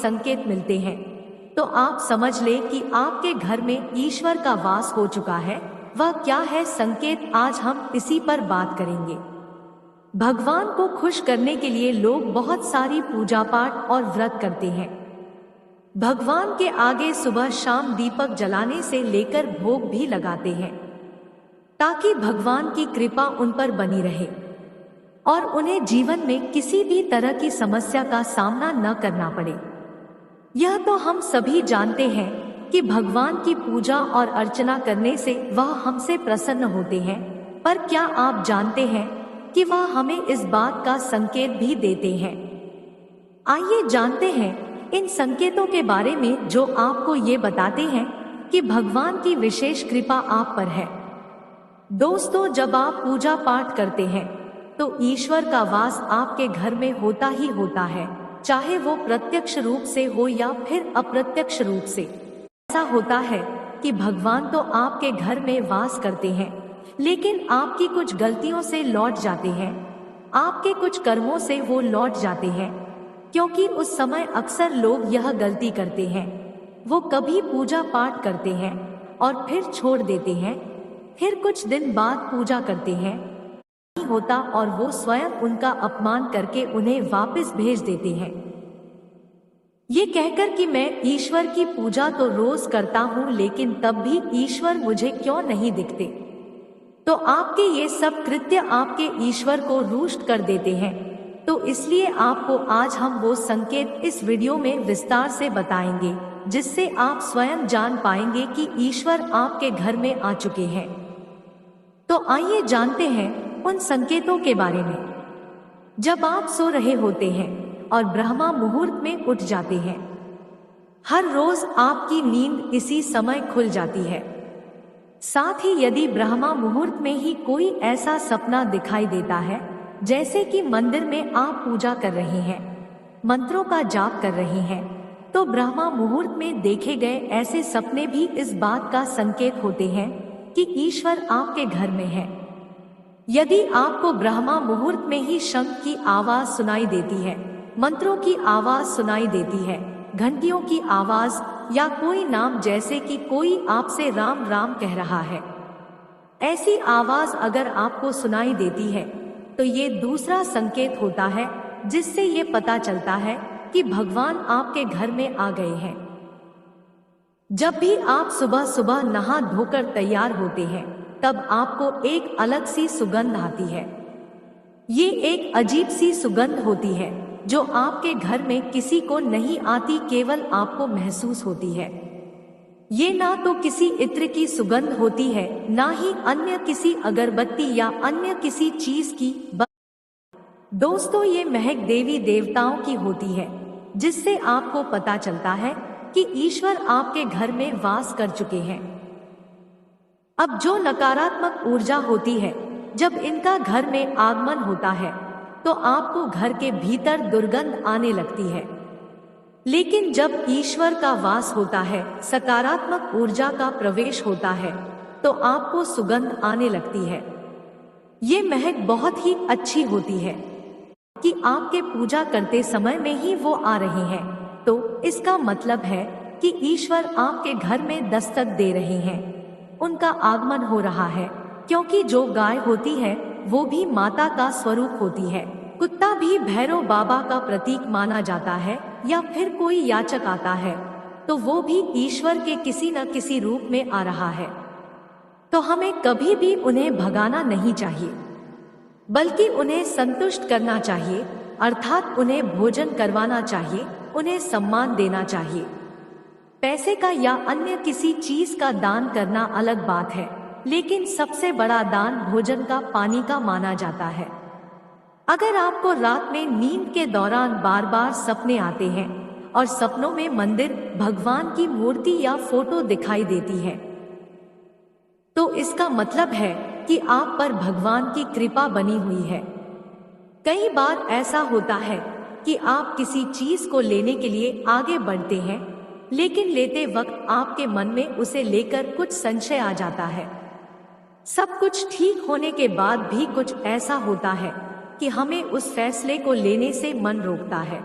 संकेत मिलते हैं, तो आप समझ ले कि आपके घर में ईश्वर का वास हो चुका है। वह क्या है संकेत, आज हम इसी पर बात करेंगे। भगवान को खुश करने के लिए लोग बहुत सारी पूजा पाठ और व्रत करते हैं। भगवान के आगे सुबह शाम दीपक जलाने से लेकर भोग भी लगाते हैं, ताकि भगवान की कृपा उन पर बनी रहे और उन्हें जीवन में किसी भी तरह की समस्या का सामना न करना पड़े। यह तो हम सभी जानते हैं कि भगवान की पूजा और अर्चना करने से वह हमसे प्रसन्न होते हैं, पर क्या आप जानते हैं कि वह हमें इस बात का संकेत भी देते हैं? आइए जानते हैं इन संकेतों के बारे में, जो आपको ये बताते हैं कि भगवान की विशेष कृपा आप पर है। दोस्तों, जब आप पूजा पाठ करते हैं तो ईश्वर का वास आपके घर में होता ही होता है, चाहे वो प्रत्यक्ष रूप से हो या फिर अप्रत्यक्ष रूप से। ऐसा होता है कि भगवान तो आपके घर में वास करते हैं, लेकिन आपकी कुछ गलतियों से लौट जाते हैं, आपके कुछ कर्मों से वो लौट जाते हैं, क्योंकि उस समय अक्सर लोग यह गलती करते हैं। वो कभी पूजा पाठ करते हैं और फिर छोड़ देते हैं, फिर कुछ दिन बाद पूजा करते हैं, नहीं होता, और वो स्वयं उनका अपमान करके उन्हें वापस भेज देते हैं, ये कहकर कि मैं ईश्वर की पूजा तो रोज करता हूँ, लेकिन तब भी ईश्वर मुझे क्यों नहीं दिखते। तो आपके ये सब कृत्य आपके ईश्वर को रुष्ट कर देते हैं। तो इसलिए आपको आज हम वो संकेत इस वीडियो में विस्तार से बताएंगे, जिससे आप स्वयं जान पाएंगे कि ईश्वर आपके घर में आ चुके हैं। तो आइए जानते हैं उन संकेतों के बारे में। जब आप सो रहे होते हैं और ब्रह्मा मुहूर्त में उठ जाते हैं, हर रोज आपकी नींद इसी समय खुल जाती है। साथ ही यदि ब्रह्मा मुहूर्त में ही कोई ऐसा सपना दिखाई देता है, जैसे कि मंदिर में आप पूजा कर रहे हैं, मंत्रों का जाप कर रहे हैं, तो ब्रह्मा मुहूर्त में देखे गए ऐसे सपने भी इस बात का संकेत होते हैं कि ईश्वर आपके घर में है। यदि आपको ब्रह्मा मुहूर्त में ही शंख की आवाज सुनाई देती है, मंत्रों की आवाज सुनाई देती है, घंटियों की आवाज या कोई नाम, जैसे कि कोई आपसे राम राम कह रहा है, ऐसी आवाज अगर आपको सुनाई देती है, तो ये दूसरा संकेत होता है, जिससे ये पता चलता है कि भगवान आपके घर में आ गए हैं। जब भी आप सुबह सुबह नहा धोकर तैयार होते हैं, तब आपको एक अलग सी सुगंध आती है। ये एक अजीब सी सुगंध होती है, जो आपके घर में किसी को नहीं आती, केवल आपको महसूस होती है। ये ना तो किसी इत्र की सुगंध होती है, ना ही अन्य किसी अगरबत्ती या अन्य किसी चीज की। दोस्तों, ये महक देवी देवताओं की होती है, जिससे आपको पता चलता है कि ईश्वर आपके घर में वास कर चुके हैं। अब जो नकारात्मक ऊर्जा होती है, जब इनका घर में आगमन होता है, तो आपको घर के भीतर दुर्गंध आने लगती है। लेकिन जब ईश्वर का वास होता है, सकारात्मक ऊर्जा का प्रवेश होता है, तो आपको सुगंध आने लगती है। ये महक बहुत ही अच्छी होती है कि आपके पूजा करते समय में ही वो आ रहे हैं, तो इसका मतलब है कि ईश्वर आपके घर में दस्तक दे रहे हैं, उनका आगमन हो रहा है। क्योंकि जो गाय होती है वो भी माता का स्वरूप होती है, कुत्ता भी भैरव बाबा का प्रतीक माना जाता है, या फिर कोई याचक आता है तो वो भी ईश्वर के किसी न किसी रूप में आ रहा है। तो हमें कभी भी उन्हें भगाना नहीं चाहिए, बल्कि उन्हें संतुष्ट करना चाहिए, अर्थात उन्हें भोजन करवाना चाहिए, उन्हें सम्मान देना चाहिए। पैसे का या अन्य किसी चीज का दान करना अलग बात है, लेकिन सबसे बड़ा दान भोजन का, पानी का माना जाता है। अगर आपको रात में नींद के दौरान बार बार सपने आते हैं और सपनों में मंदिर, भगवान की मूर्ति या फोटो दिखाई देती है, तो इसका मतलब है कि आप पर भगवान की कृपा बनी हुई है। कई बार ऐसा होता है कि आप किसी चीज को लेने के लिए आगे बढ़ते हैं, लेकिन लेते वक्त आपके मन में उसे लेकर कुछ संशय आ जाता है। सब कुछ ठीक होने के बाद भी कुछ ऐसा होता है कि हमें उस फैसले को लेने से मन रोकता है।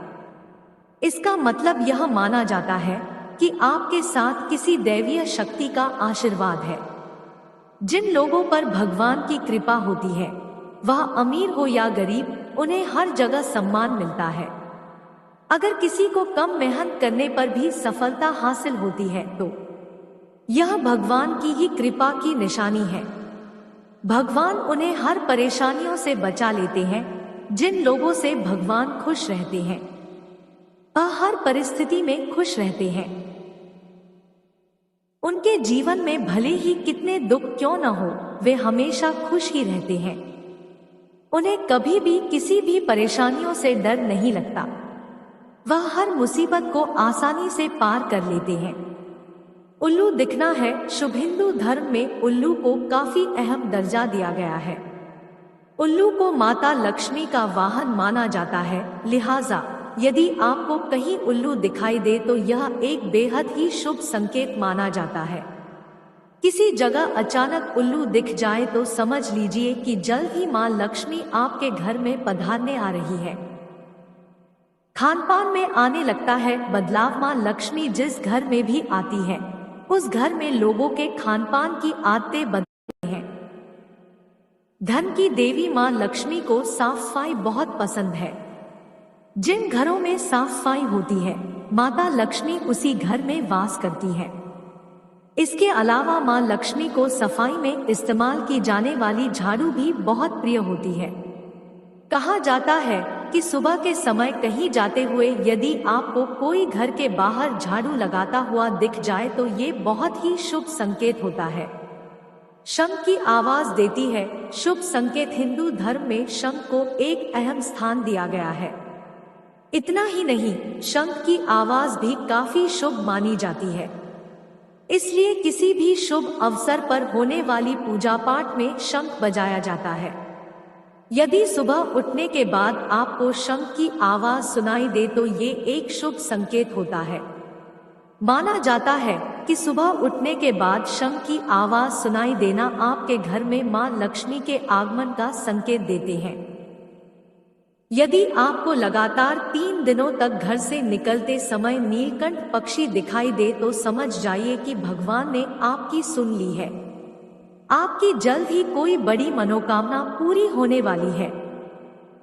इसका मतलब यह माना जाता है कि आपके साथ किसी दैवीय शक्ति का आशीर्वाद है। जिन लोगों पर भगवान की कृपा होती है, वह अमीर हो या गरीब, उन्हें हर जगह सम्मान मिलता है। अगर किसी को कम मेहनत करने पर भी सफलता हासिल होती है तो यह भगवान की ही कृपा की निशानी है। भगवान उन्हें हर परेशानियों से बचा लेते हैं। जिन लोगों से भगवान खुश रहते हैं, वह हर परिस्थिति में खुश रहते हैं। उनके जीवन में भले ही कितने दुख क्यों न हो, वे हमेशा खुश ही रहते हैं। उन्हें कभी भी किसी भी परेशानियों से डर नहीं लगता। वह हर मुसीबत को आसानी से पार कर लेते हैं। उल्लू दिखना है शुभ। हिंदू धर्म में उल्लू को काफी अहम दर्जा दिया गया है। उल्लू को माता लक्ष्मी का वाहन माना जाता है, लिहाजा यदि आपको कहीं उल्लू दिखाई दे तो यह एक बेहद ही शुभ संकेत माना जाता है। किसी जगह अचानक उल्लू दिख जाए तो समझ लीजिए कि जल्द ही मां लक्ष्मी आपके घर में पधारने आ रही है। खानपान में आने लगता है बदलाव। मां लक्ष्मी जिस घर में भी आती है, उस घर में लोगों के खानपान की आदतें बदलती हैं। धन की देवी मां लक्ष्मी को साफ सफाई बहुत पसंद है। जिन घरों में साफ सफाई होती है, माता लक्ष्मी उसी घर में वास करती है। इसके अलावा मां लक्ष्मी को सफाई में इस्तेमाल की जाने वाली झाड़ू भी बहुत प्रिय होती है। कहा जाता है कि सुबह के समय कहीं जाते हुए यदि आपको कोई घर के बाहर झाड़ू लगाता हुआ दिख जाए तो ये बहुत ही शुभ संकेत होता है। शंख की आवाज देती है, शुभ संकेत। हिंदू धर्म में शंख को एक अहम स्थान दिया गया है। इतना ही नहीं, शंख की आवाज भी काफी शुभ मानी जाती है। इसलिए किसी भी शुभ अवसर पर होने वाली पूजा पाठ में शंख बजाया जाता है। यदि सुबह उठने के बाद आपको शंख की आवाज सुनाई दे तो ये एक शुभ संकेत होता है। माना जाता है कि सुबह उठने के बाद शंख की आवाज सुनाई देना आपके घर में मां लक्ष्मी के आगमन का संकेत देते हैं। यदि आपको लगातार 3 दिनों तक घर से निकलते समय नीलकंठ पक्षी दिखाई दे तो समझ जाइए कि भगवान ने आपकी सुन ली है। आपकी जल्द ही कोई बड़ी मनोकामना पूरी होने वाली है।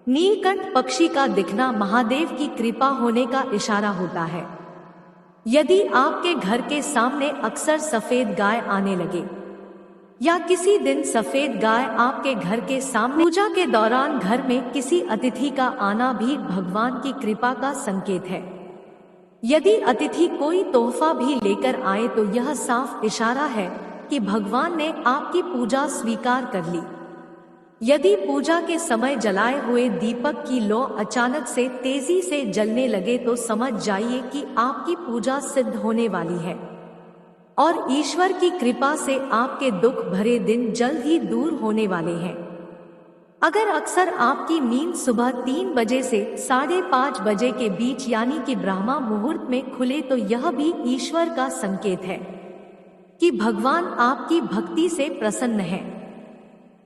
नीलकंठ पक्षी का दिखना महादेव की कृपा होने का इशारा होता है। यदि आपके घर के सामने अक्सर सफेद गाय आने लगे या किसी दिन सफेद गाय आपके घर के सामने पूजा के दौरान घर में किसी अतिथि का आना भी भगवान की कृपा का संकेत है। यदि अतिथि कोई तोहफा भी लेकर आए तो यह साफ इशारा है कि भगवान ने आपकी पूजा स्वीकार कर ली। यदि पूजा के समय जलाए हुए दीपक की लौ अचानक से तेजी से जलने लगे तो समझ जाइए कि आपकी पूजा सिद्ध होने वाली है और ईश्वर की कृपा से आपके दुख भरे दिन जल्द ही दूर होने वाले हैं। अगर अक्सर आपकी नींद सुबह 3 बजे से 5:30 बजे के बीच यानी कि ब्रह्मा मुहूर्त में खुले तो यह भी ईश्वर का संकेत है कि भगवान आपकी भक्ति से प्रसन्न है।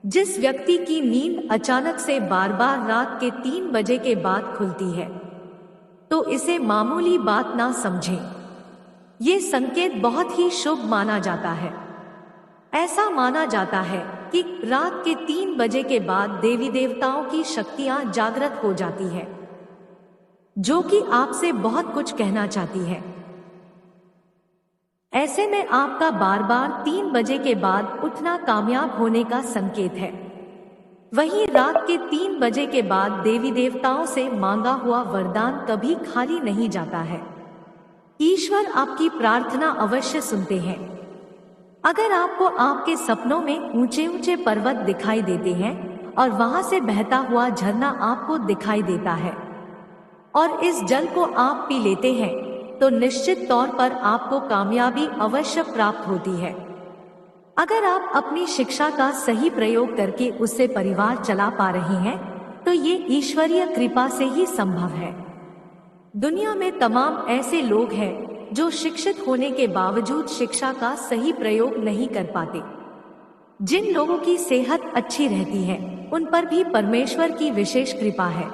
जिस व्यक्ति की नींद अचानक से बार बार रात के 3 बजे के बाद खुलती है तो इसे मामूली बात ना समझें। ये संकेत बहुत ही शुभ माना जाता है। ऐसा माना जाता है कि रात के 3 बजे के बाद देवी देवताओं की शक्तियां जागृत हो जाती है, जो कि आपसे बहुत कुछ कहना चाहती है। ऐसे में आपका बार बार 3 बजे के बाद उठना कामयाब होने का संकेत है। वहीं रात के 3 बजे के बाद देवी देवताओं से मांगा हुआ वरदान कभी खाली नहीं जाता है। ईश्वर आपकी प्रार्थना अवश्य सुनते हैं। अगर आपको आपके सपनों में ऊंचे ऊंचे पर्वत दिखाई देते हैं और वहां से बहता हुआ झरना आपको दिखाई देता है और इस जल को आप पी लेते हैं तो निश्चित तौर पर आपको कामयाबी अवश्य प्राप्त होती है। अगर आप अपनी शिक्षा का सही प्रयोग करके उससे परिवार चला पा रहे हैं तो ये ईश्वरीय कृपा से ही संभव है। दुनिया में तमाम ऐसे लोग हैं जो शिक्षित होने के बावजूद शिक्षा का सही प्रयोग नहीं कर पाते। जिन लोगों की सेहत अच्छी रहती है उन पर भी परमेश्वर की विशेष कृपा है।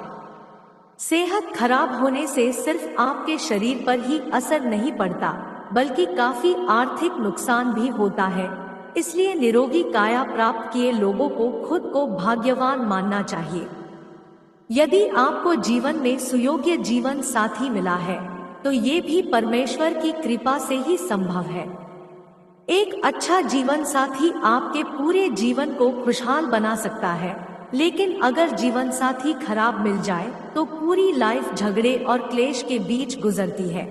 सेहत खराब होने से सिर्फ आपके शरीर पर ही असर नहीं पड़ता, बल्कि काफी आर्थिक नुकसान भी होता है। इसलिए निरोगी काया प्राप्त किए लोगों को खुद को भाग्यवान मानना चाहिए। यदि आपको जीवन में सुयोग्य जीवन साथी मिला है, तो ये भी परमेश्वर की कृपा से ही संभव है। एक अच्छा जीवन साथी आपके पूरे जीवन को खुशहाल बना सकता है, लेकिन अगर जीवन साथी खराब मिल जाए तो पूरी लाइफ झगड़े और क्लेश के बीच गुजरती है।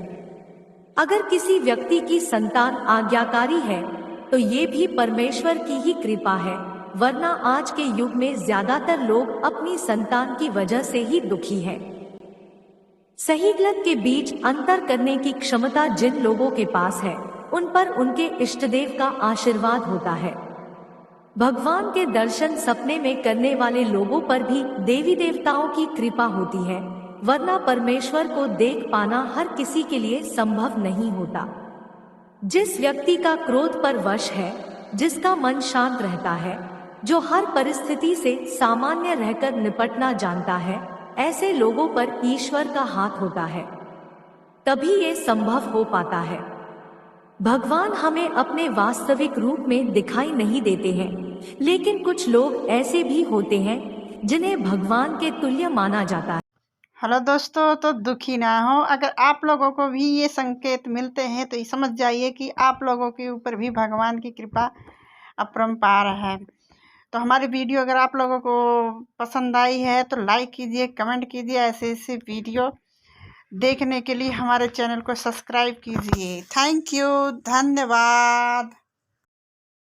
अगर किसी व्यक्ति की संतान आज्ञाकारी है, तो ये भी परमेश्वर की ही कृपा है, वरना आज के युग में ज्यादातर लोग अपनी संतान की वजह से ही दुखी हैं। सही गलत के बीच अंतर करने की क्षमता जिन लोगों के पास है, उन पर उनके इष्टदेव का आशीर्वाद होता है। भगवान के दर्शन सपने में करने वाले लोगों पर भी देवी देवताओं की कृपा होती है, वरना परमेश्वर को देख पाना हर किसी के लिए संभव नहीं होता। जिस व्यक्ति का क्रोध पर वश है, जिसका मन शांत रहता है, जो हर परिस्थिति से सामान्य रहकर निपटना जानता है, ऐसे लोगों पर ईश्वर का हाथ होता है, तभी ये संभव हो पाता है। भगवान हमें अपने वास्तविक रूप में दिखाई नहीं देते हैं, लेकिन कुछ लोग ऐसे भी होते हैं जिन्हें भगवान के तुल्य माना जाता है। हेलो दोस्तों, तो दुखी ना हो। अगर आप लोगों को भी ये संकेत मिलते हैं तो ये समझ जाइए कि आप लोगों के ऊपर भी भगवान की कृपा अपरंपार है। तो हमारी वीडियो अगर आप लोगों को पसंद आई है तो लाइक कीजिए, कमेंट कीजिए। ऐसे ऐसे वीडियो देखने के लिए हमारे चैनल को सब्सक्राइब कीजिए। थैंक यू, धन्यवाद।